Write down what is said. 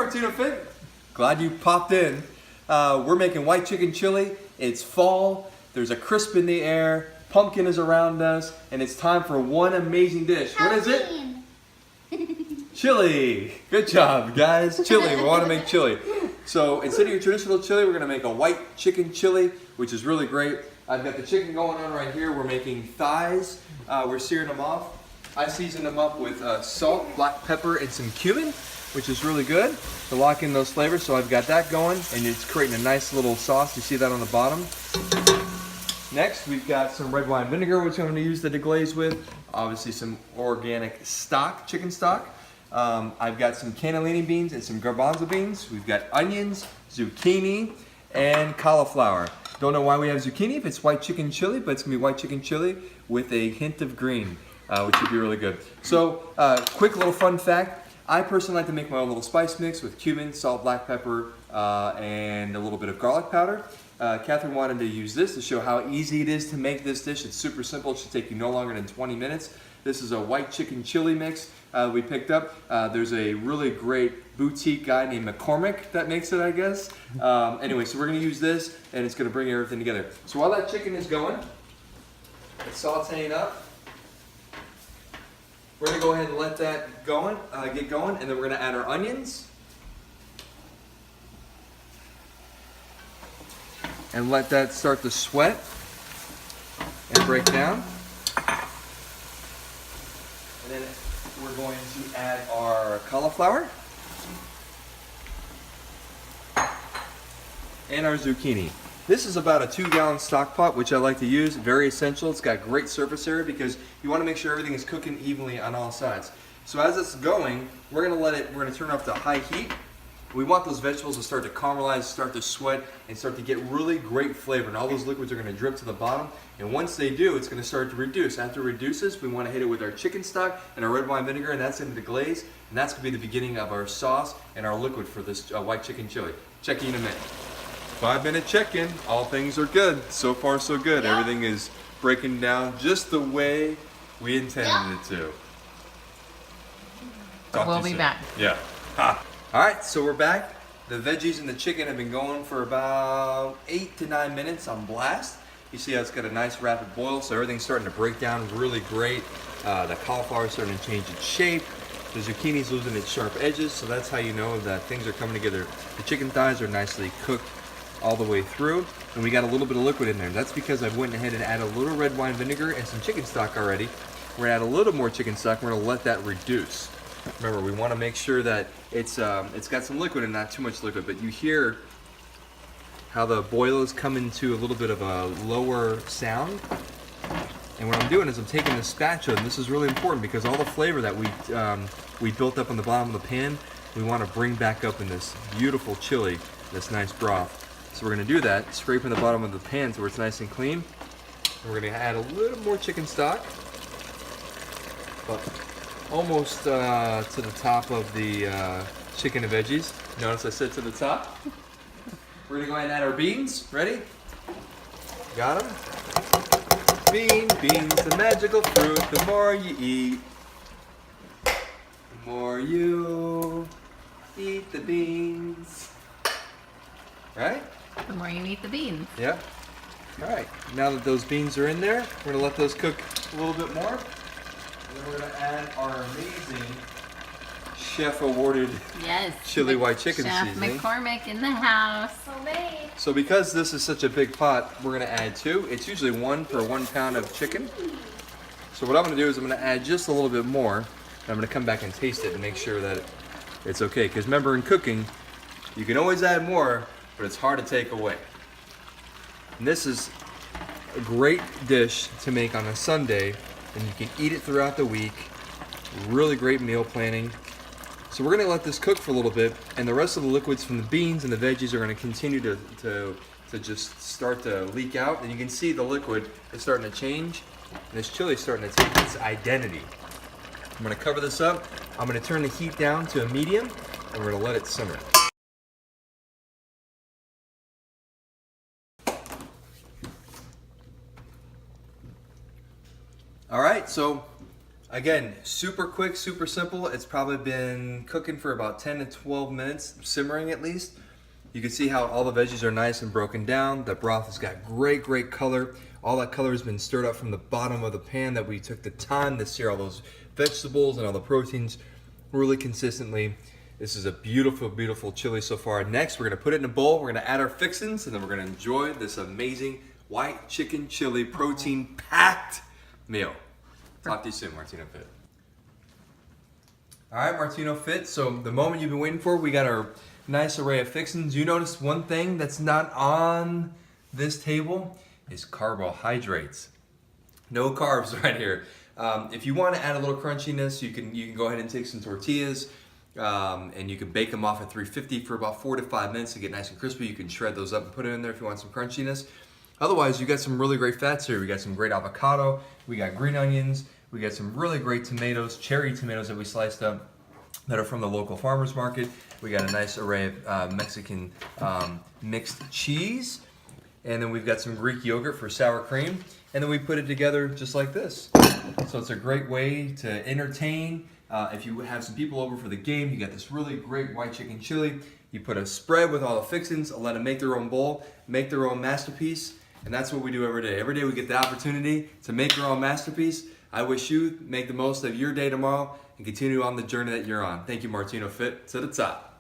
Martino Fit. Glad you popped in. We're making white chicken chili. It's fall. There's a crisp in the air. Pumpkin is around us, and it's time for one amazing dish. What is it? Chili. Good job, guys. Chili. We want to make chili. So instead of your traditional chili, we're going to make a white chicken chili, which is really great. I've got the chicken going on right here. We're making thighs. We're searing them off. I seasoned them up with salt, black pepper, and some cumin, which is really good to lock in those flavors. So I've got that going, and it's creating a nice little sauce. You see that on the bottom. Next, we've got some red wine vinegar, which I'm going to use to deglaze with. Obviously, some organic stock, chicken stock. I've got some cannellini beans and some garbanzo beans. We've got onions, zucchini, and cauliflower. Don't know why we have zucchini if it's white chicken chili, but it's going to be white chicken chili with a hint of green, which would be really good. So, quick little fun fact. I personally like to make my own little spice mix with cumin, salt, black pepper, and a little bit of garlic powder. Catherine wanted to use this to show how easy it is to make this dish. It's super simple. It should take you no longer than 20 minutes. This is a white chicken chili mix we picked up. There's a really great boutique guy named McCormick that makes it, I guess. Anyway, so we're going to use this, and it's going to bring everything together. So while that chicken is going, it's sauteing up. We're going to go ahead and let that get going, and then we're going to add our onions. And let that start to sweat and break down. And then we're going to add our cauliflower and our zucchini. This is about a 2-gallon stock pot, which I like to use. Very essential. It's got great surface area because you want to make sure everything is cooking evenly on all sides. So as it's going, we're going to turn it up to high heat. We want those vegetables to start to caramelize, start to sweat, and start to get really great flavor. And all those liquids are going to drip to the bottom. And once they do, it's going to start to reduce. After it reduces, we want to hit it with our chicken stock and our red wine vinegar, and that's into the glaze. And that's going to be the beginning of our sauce and our liquid for this white chicken chili. Check in a minute. 5-minute check-in. All things are good. So far, so good. Yep. Everything is breaking down just the way we intended it to. We'll be back. Yeah. Ha. All right, so we're back. The veggies and the chicken have been going for about 8 to 9 minutes on blast. You see how it's got a nice rapid boil, so everything's starting to break down really great. The cauliflower is starting to change its shape. The zucchini's losing its sharp edges, so that's how you know that things are coming together. The chicken thighs are nicely cooked all the way through, and we got a little bit of liquid in there. That's because I went ahead and added a little red wine vinegar and some chicken stock already. We're gonna add a little more chicken stock. We're gonna let that reduce. Remember, we want to make sure that it's got some liquid and not too much liquid, but you hear how the boil is coming to a little bit of a lower sound. And what I'm doing is I'm taking the spatula, and this is really important because all the flavor that we built up on the bottom of the pan, we want to bring back up in this beautiful chili, this nice broth. So we're going to do that, scraping the bottom of the pan so it's nice and clean. And we're going to add a little more chicken stock. Almost to the top of the chicken and veggies. Notice I said to the top. We're gonna go ahead and add our beans. Ready? Got them? Beans, the magical fruit. The more you eat, the more you eat the beans. Right? The more you eat the beans. Yeah. All right. Now that those beans are in there, we're gonna let those cook a little bit more. Then we're going to add our amazing chef-awarded chili white chicken seasoning. Chef McCormick in the house. So because this is such a big pot, we're going to add 2. It's usually 1 for 1 pound of chicken. So what I'm going to do is I'm going to add just a little bit more. And I'm going to come back and taste it and make sure that it's okay. Because remember, in cooking, you can always add more, but it's hard to take away. And this is a great dish to make on a Sunday. And you can eat it throughout the week. Really great meal planning. So we're going to let this cook for a little bit, and the rest of the liquids from the beans and the veggies are going to continue to just start to leak out. And you can see the liquid is starting to change, and this chili is starting to take its identity. I'm going to cover this up. I'm going to turn the heat down to a medium, and we're going to let it simmer. All right, so Again, super quick, super simple. It's probably been cooking for about 10 to 12 minutes, simmering at least. You can see how all the veggies are nice and broken down. The broth has got great color. All that color has been stirred up from the bottom of the pan that we took the time to sear all those vegetables and all the proteins really consistently. This is a beautiful chili so far. Next, we're gonna put it in a bowl. We're gonna add our fixins, and then we're gonna enjoy this amazing white chicken chili protein-packed meal. Talk to you soon, Martino Fit. All right, Martino Fit. So the moment you've been waiting for, we got our nice array of fixins. You notice one thing that's not on this table is carbohydrates. No carbs right here. If you want to add a little crunchiness, you can go ahead and take some tortillas and you can bake them off at 350 for about 4 to 5 minutes to get nice and crispy. You can shred those up and put it in there if you want some crunchiness. Otherwise, you got some really great fats here. We got some great avocado, we got green onions, we got some really great tomatoes, cherry tomatoes that we sliced up that are from the local farmer's market. We got a nice array of Mexican mixed cheese. And then we've got some Greek yogurt for sour cream. And then we put it together just like this. So it's a great way to entertain. If you have some people over for the game, you got this really great white chicken chili. You put a spread with all the fixins, let them make their own bowl, make their own masterpiece. And that's what we do every day. Every day we get the opportunity to make our own masterpiece. I wish you make the most of your day tomorrow and continue on the journey that you're on. Thank you, Martino Fit. To the top.